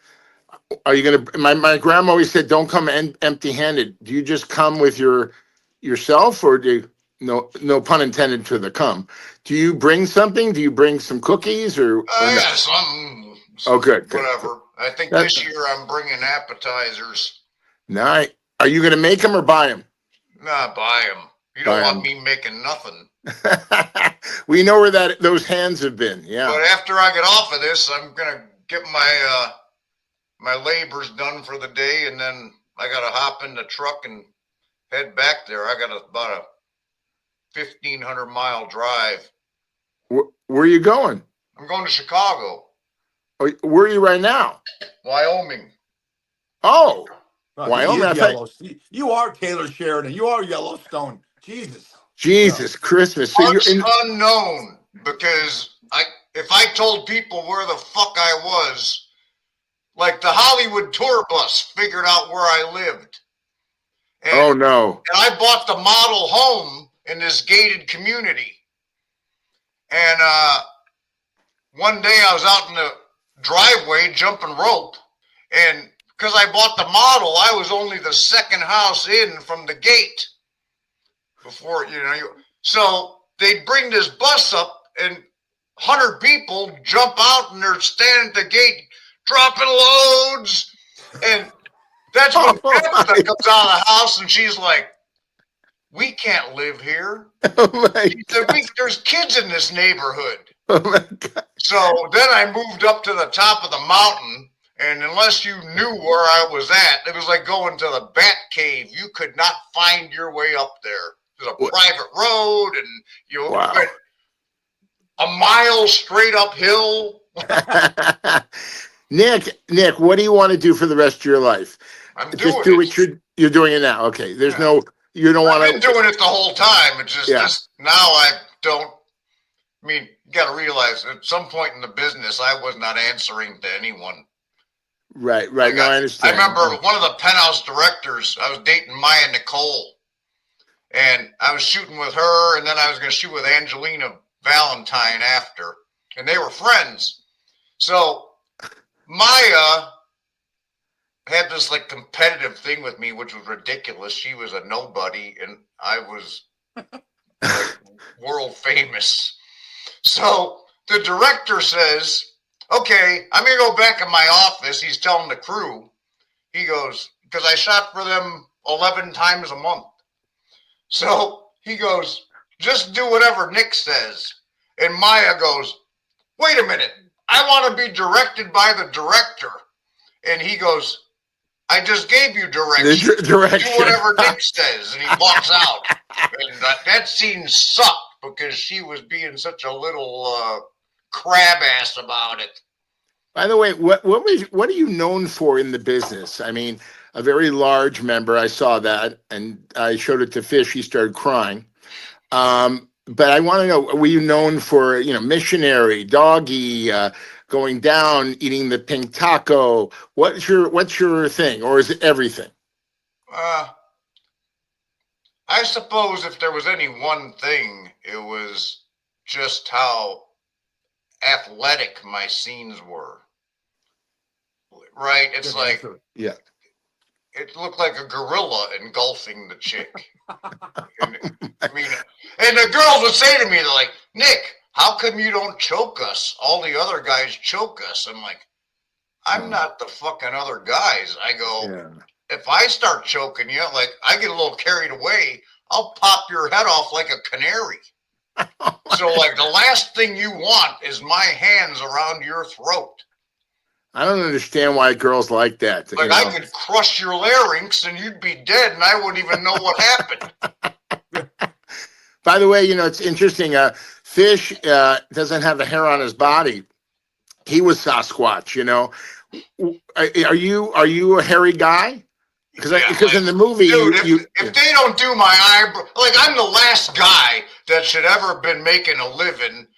Speaker 1: Are you going to, my grandma always said, don't come empty-handed. Do you just come with yourself, or do no pun intended to the come? Do you bring something? Do you bring some cookies or
Speaker 4: yeah, something.
Speaker 1: Oh, good.
Speaker 4: Whatever. Good. I think this year I'm bringing appetizers.
Speaker 1: Nice. Are you going to make them or buy them?
Speaker 4: Nah, buy them. You don't want me making nothing.
Speaker 1: We know where those hands have been. Yeah.
Speaker 4: But after I get off of this, I'm going to get my my labors done for the day, and then I got to hop in the truck and head back there. I got about a 1,500-mile drive.
Speaker 1: Where are you going?
Speaker 4: I'm going to Chicago.
Speaker 1: Oh, where are you right now?
Speaker 4: Wyoming.
Speaker 1: Oh, Wyoming.
Speaker 2: You are Taylor Sheridan. You are Yellowstone. Jesus.
Speaker 1: Christmas.
Speaker 4: So unknown, because if I told people where the fuck I was, like the Hollywood tour bus figured out where I lived. And,
Speaker 1: oh no!
Speaker 4: And I bought the model home in this gated community. And one day I was out in the driveway jumping rope, and because I bought the model, I was only the second house in from the gate. Before so they'd bring this bus up, and 100 people jump out, and they're standing at the gate dropping loads, and that's when Tabitha comes out of the house, and she's like, "We can't live here. There's kids in this neighborhood."
Speaker 1: Oh my God.
Speaker 4: So then I moved up to the top of the mountain, and unless you knew where I was at, it was like going to the Bat Cave. You could not find your way up there. There's a private road, and you went a mile straight uphill.
Speaker 1: Nick, what do you want to do for the rest of your life?
Speaker 4: Just do
Speaker 1: what you're doing it now. Okay, you don't want to.
Speaker 4: I've been doing it the whole time. It's just now I don't. I mean, you got to realize at some point in the business, I was not answering to anyone.
Speaker 1: Right. I understand.
Speaker 4: I remember one of the Penthouse directors, I was dating Maya Nicole, and I was shooting with her, and then I was going to shoot with Angelina Valentine after, and they were friends. So Maya had this like competitive thing with me, which was ridiculous. She was a nobody, and I was like world famous. So the director says, "Okay, I'm gonna go back in my office." He's telling the crew. He goes, because I shot for them 11 times a month. So he goes, "Just do whatever Nick says." And Maya goes, "Wait a minute. I want to be directed by the director." And he goes, "I just gave you direction.
Speaker 1: Direction.
Speaker 4: Do whatever Nick says." And he walks out. And that scene sucked because she was being such a little crab ass about it.
Speaker 1: By the way, what are you known for in the business? I mean, a very large member. I saw that, and I showed it to Fish. He started crying. But I want to know: were you known for missionary, doggy, going down, eating the pink taco? What's your thing, or is it everything?
Speaker 4: I suppose if there was any one thing, it was just how athletic my scenes were. Right? It's like,
Speaker 1: yeah,
Speaker 4: it looked like a gorilla engulfing the chick. And, I mean, and the girls would say to me, they're like, "Nick, how come you don't choke us? All the other guys choke us." I'm like, "I'm not the fucking other guys." I go,
Speaker 1: yeah.
Speaker 4: "If I start choking you, like I get a little carried away, I'll pop your head off like a canary." So like the last thing you want is my hands around your throat.
Speaker 1: I don't understand why girls like that.
Speaker 4: Like I could crush your larynx and you'd be dead and I wouldn't even know what happened.
Speaker 1: By the way, it's interesting. Fish doesn't have the hair on his body. He was Sasquatch. Are you a hairy guy? Because in the movie,
Speaker 4: dude, if they don't do my eyebrow, like I'm the last guy that should ever been making a living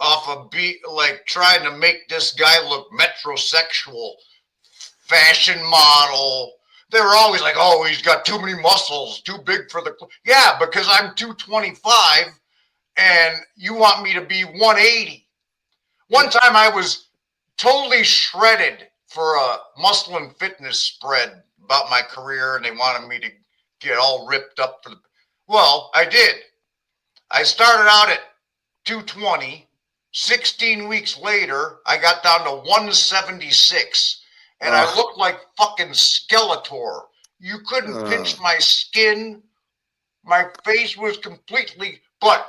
Speaker 4: off a beat, like trying to make this guy look metrosexual, fashion model. They were always like, "Oh, he's got too many muscles, too big for the." Yeah, because I'm 225, and you want me to be 180. One time I was totally shredded for a Muscle and Fitness spread about my career, and they wanted me to get all ripped up for the. Well, I did. I started out at 220. 16 weeks later, I got down to 176, and I looked like fucking Skeletor. You couldn't pinch my skin. My face was completely, but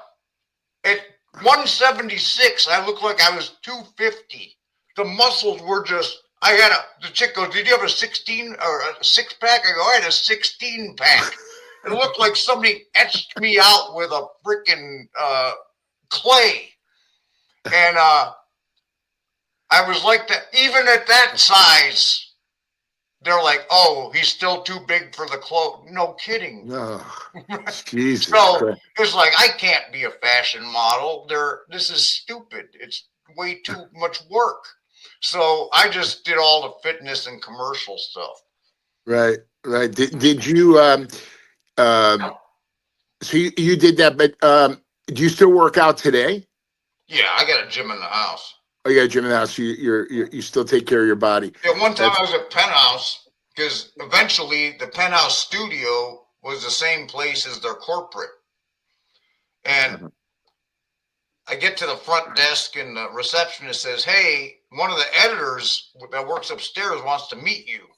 Speaker 4: at 176, I looked like I was 250. The muscles were just, the chick goes, "Did you have a 16 or a 6-pack?" I go, "I had a 16-pack. It looked like somebody etched me out with a freaking clay. And I was like that. Even at that size, they're like, "Oh, he's still too big for the clothes." No kidding.
Speaker 1: Jesus.
Speaker 4: So it's like, I can't be a fashion model. This is stupid. It's way too much work. So I just did all the fitness and commercial stuff.
Speaker 1: Right. Did you? So you did that, but do you still work out today?
Speaker 4: Yeah, I got a gym in the house.
Speaker 1: Oh, you got a gym in the house. You still take care of your body.
Speaker 4: Yeah, one time I was at Penthouse because eventually the Penthouse studio was the same place as their corporate. And I get to the front desk and the receptionist says, "Hey, one of the editors that works upstairs wants to meet you."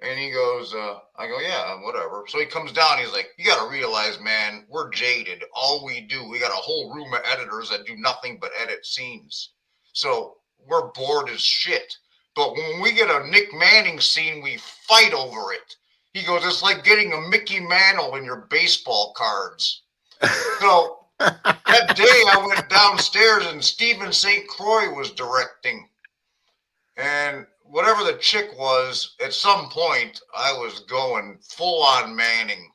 Speaker 4: And he goes, I go, "Yeah, whatever." So he comes down. He's like, "You got to realize, man, we're jaded. All we got a whole room of editors that do nothing but edit scenes. So we're bored as shit. But when we get a Nick Manning scene, we fight over it." He goes, "It's like getting a Mickey Mantle in your baseball cards." So that day I went downstairs and Stephen St. Croix was directing. And whatever the chick was, at some point, I was going full on Manning.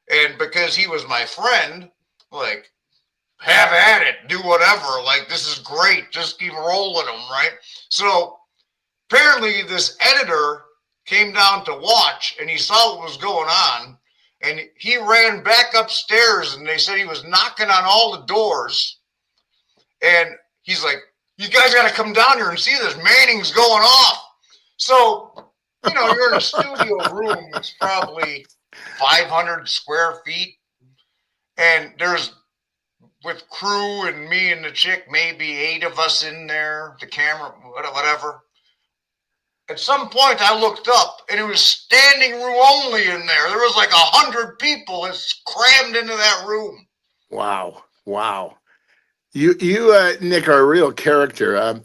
Speaker 4: And because he was my friend, like, have at it, do whatever. Like, this is great. Just keep rolling them, right? So apparently this editor came down to watch and he saw what was going on. And he ran back upstairs and they said he was knocking on all the doors. And he's like, "You guys got to come down here and see this. Manning's going off." So you're in a studio room that's probably 500 square feet, and there's, with crew and me and the chick, maybe 8 of us in there, the camera, whatever. At some point, I looked up, and it was standing room only in there. There was like 100 people that's crammed into that room.
Speaker 1: Wow. You, Nick, are a real character.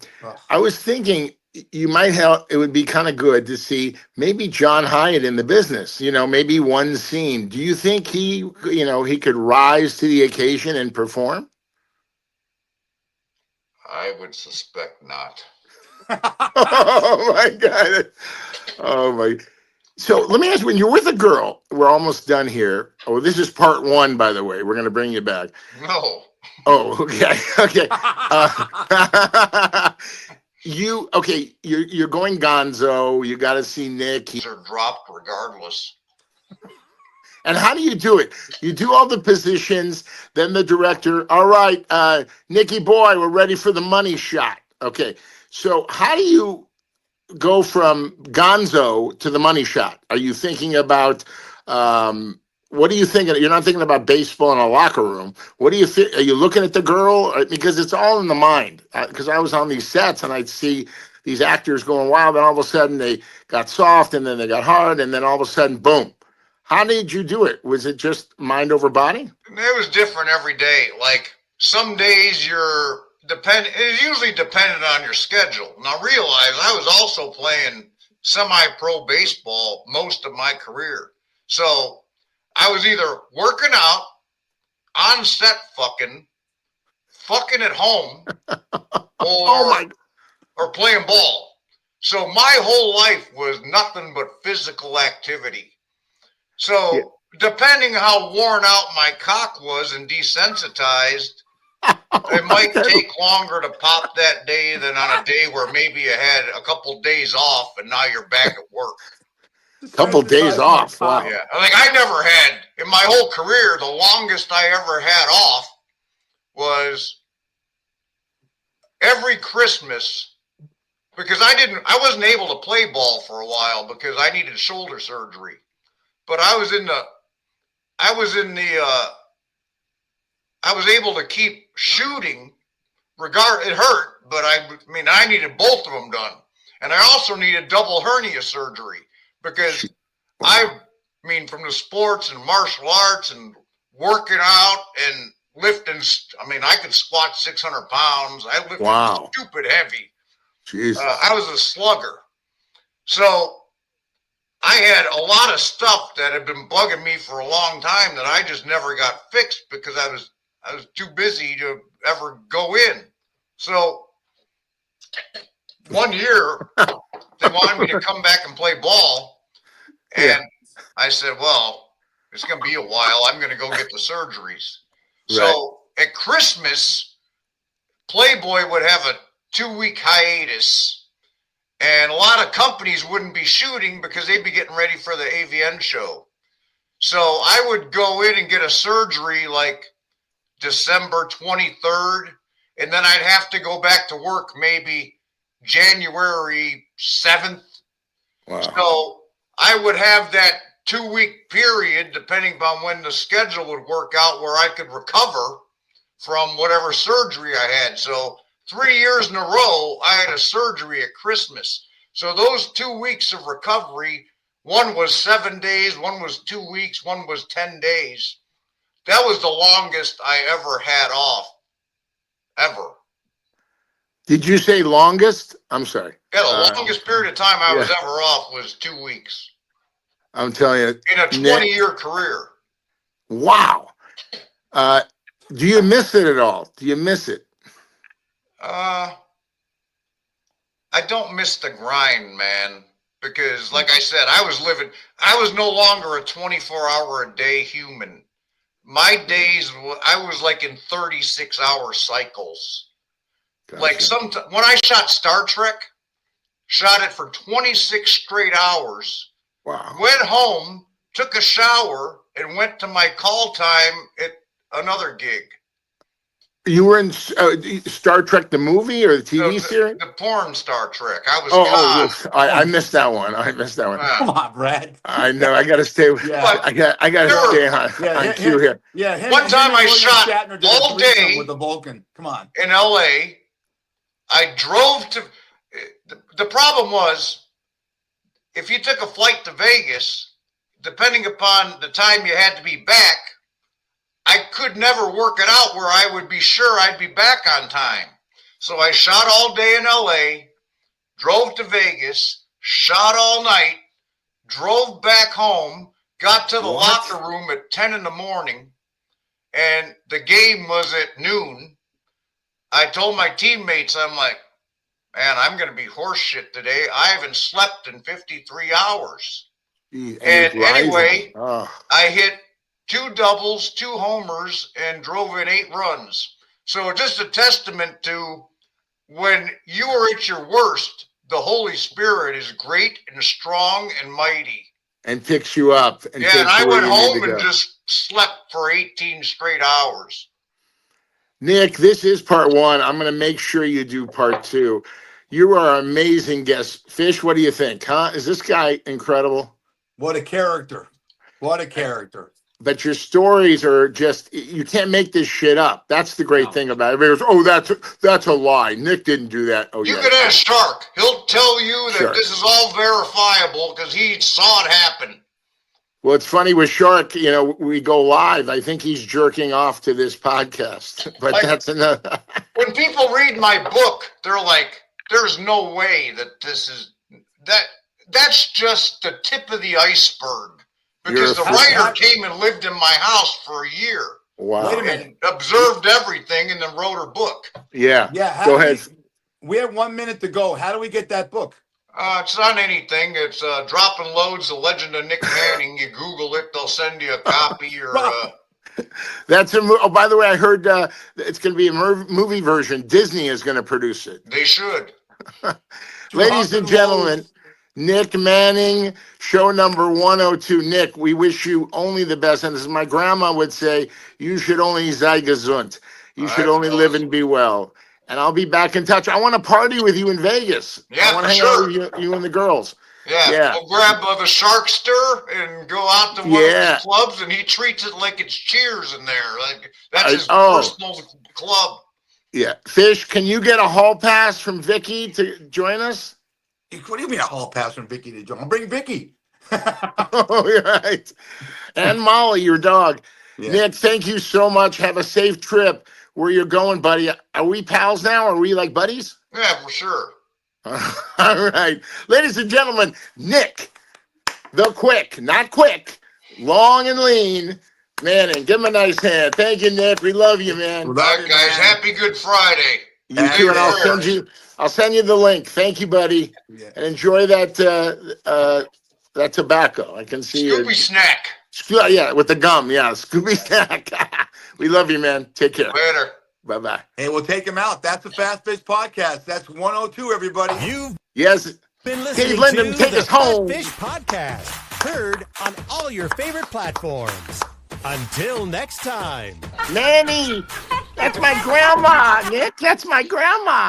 Speaker 1: I was thinking you might have. It would be kind of good to see maybe John Hyatt in the business. Maybe one scene. Do you think he could rise to the occasion and perform?
Speaker 4: I would suspect not.
Speaker 1: Oh my God! Oh my. So let me ask you: when you're with a girl, we're almost done here. Oh, this is part one, by the way. We're going to bring you back.
Speaker 4: No.
Speaker 1: Oh, okay, okay. You're going Gonzo. You got to see Nick.
Speaker 4: These are dropped regardless.
Speaker 1: And how do you do it? You do all the positions, then the director. All right, Nicky boy, we're ready for the money shot. Okay, so how do you go from Gonzo to the money shot? Are you thinking about? What are you thinking? You're not thinking about baseball in a locker room. What do you think? Are you looking at the girl? Because it's all in the mind. Because I was on these sets and I'd see these actors going wild, and all of a sudden they got soft, and then they got hard, and then all of a sudden, boom. How did you do it? Was it just mind over body?
Speaker 4: It was different every day. Like some days it's usually dependent on your schedule. Now realize I was also playing semi-pro baseball most of my career. So I was either working out, on set fucking at home, or playing ball. So my whole life was nothing but physical activity. So depending how worn out my cock was and desensitized, it might take longer to pop that day than on a day where maybe you had a couple days off and now you're back at work.
Speaker 1: Couple days off. Wow.
Speaker 4: Yeah. Like I never had, in my whole career, the longest I ever had off was every Christmas, because I wasn't able to play ball for a while because I needed shoulder surgery. But I was able to keep shooting. It hurt, but I needed both of them done. And I also needed double hernia surgery because from the sports and martial arts and working out and lifting, I could squat 600 pounds. I lifted stupid heavy.
Speaker 1: Jesus.
Speaker 4: I was a slugger. So I had a lot of stuff that had been bugging me for a long time that I just never got fixed because I was too busy to ever go in. So one year they wanted me to come back and play ball, and I said, well, it's going to be a while. I'm going to go get the surgeries. Right. So at Christmas, Playboy would have a 2-week hiatus. And a lot of companies wouldn't be shooting because they'd be getting ready for the AVN show. So I would go in and get a surgery like December 23rd, and then I'd have to go back to work maybe January 7th. Wow. So I would have that 2-week period, depending upon when the schedule would work out, where I could recover from whatever surgery I had. So 3 years in a row, I had a surgery at Christmas. So those 2 weeks of recovery, one was 7 days, one was 2 weeks, one was 10 days. That was the longest I ever had off, ever.
Speaker 1: Did you say longest? I'm sorry.
Speaker 4: Yeah, the longest period of time I was ever off was 2 weeks.
Speaker 1: I'm telling you.
Speaker 4: In a 20-year career.
Speaker 1: Wow. Do you miss it at all? Do you miss it?
Speaker 4: I don't miss the grind, man, because like I said, I was no longer a 24-hour-a-day human. My days, I was like in 36-hour cycles. Gotcha. Like when I shot Star Trek, shot it for 26 straight hours. Wow. Went home, took a shower, and went to my call time at another gig.
Speaker 1: You were in Star Trek the movie or the TV series?
Speaker 4: The porn Star Trek. I was
Speaker 1: I missed that one. I missed that one.
Speaker 2: Come on, Brad.
Speaker 1: I know. I got to stay.
Speaker 2: Yeah.
Speaker 1: I got to stay on cue here.
Speaker 2: Yeah.
Speaker 4: One time I shot
Speaker 2: Shatner did
Speaker 4: all
Speaker 2: a threesome
Speaker 4: day
Speaker 2: with the Vulcan. Come on.
Speaker 4: in LA. I drove to. The problem was, if you took a flight to Vegas, depending upon the time you had to be back, I could never work it out where I would be sure I'd be back on time. So I shot all day in LA, drove to Vegas, shot all night, drove back home, got to the locker room at 10 in the morning, and the game was at noon. I told my teammates, I'm like, man, I'm going to be horse shit today. I haven't slept in 53 hours. And anyway, I hit 2 doubles, 2 homers, and drove in 8 runs. So just a testament to when you are at your worst, the Holy Spirit is great and strong and mighty.
Speaker 1: And picks you up. And
Speaker 4: I went home and just slept for 18 straight hours.
Speaker 1: Nick, this is part 1. I'm going to make sure you do part 2. You are an amazing guest. Fish, what do you think? Huh? Is this guy incredible?
Speaker 2: What a character. What a character.
Speaker 1: But your stories are just, you can't make this shit up. That's the great thing about it. Everybody goes, that's a lie. Nick didn't do that. Oh,
Speaker 4: you can ask Shark. He'll tell you that this is all verifiable because he saw it happen.
Speaker 1: Well, it's funny with Shark, we go live. I think he's jerking off to this podcast. But that's another.
Speaker 4: When people read my book, they're like, there's no way that this is, that's just the tip of the iceberg. Because the writer came and lived in my house for a year.
Speaker 1: Wow.
Speaker 2: Wait a minute.
Speaker 4: And observed everything and then wrote her book.
Speaker 1: Yeah.
Speaker 2: Yeah.
Speaker 1: Go ahead.
Speaker 2: We have 1 minute to go. How do we get that book?
Speaker 4: It's not anything. It's Dropping Loads, The Legend of Nick Manning. You Google it, they'll send you a copy. Or
Speaker 1: That's by the way, I heard it's going to be a movie version. Disney is going to produce it.
Speaker 4: They should.
Speaker 1: Ladies and gentlemen, Nick Manning, show number 102. Nick, we wish you only the best. And as my grandma would say, you should only sei gesund. You should only live and be well. And I'll be back in touch. I want to party with you in Vegas.
Speaker 4: Yeah,
Speaker 1: I want to hang out with you and the girls.
Speaker 4: Yeah. We'll grab the Sharkster and go out to one of his clubs, and he treats it like it's Cheers in there. Like that's his personal club.
Speaker 1: Yeah. Fish, can you get a hall pass from Vicky to join us?
Speaker 2: What do you mean a hall pass from Vicky to join? I'll bring Vicky.
Speaker 1: Oh, you're right. And Molly, your dog. Yeah. Nick, thank you so much. Have a safe trip where you're going, buddy. Are we pals now? Are we like buddies?
Speaker 4: Yeah, for sure.
Speaker 1: All right. Ladies and gentlemen, Nick, the quick, not quick, long and lean, Manning. Give him a nice hand. Thank you, Nick. We love you, man.
Speaker 4: All right, guys. Happy Good Friday.
Speaker 1: You too, and I'll send you the link. Thank you, buddy. Yeah. And enjoy that tobacco. I can see
Speaker 4: Scooby snack.
Speaker 1: Yeah, with the gum. Yeah, Scooby snack. We love you, man. Take care.
Speaker 4: Later.
Speaker 1: Bye-bye.
Speaker 2: Hey, we'll take him out. That's the Fast Fish Podcast. That's 102, everybody.
Speaker 3: You've
Speaker 1: been listening to take us home.
Speaker 3: Fat Fish Podcast. Heard on all your favorite platforms. Until next time.
Speaker 1: Nanny, that's my grandma, Nick. That's my grandma.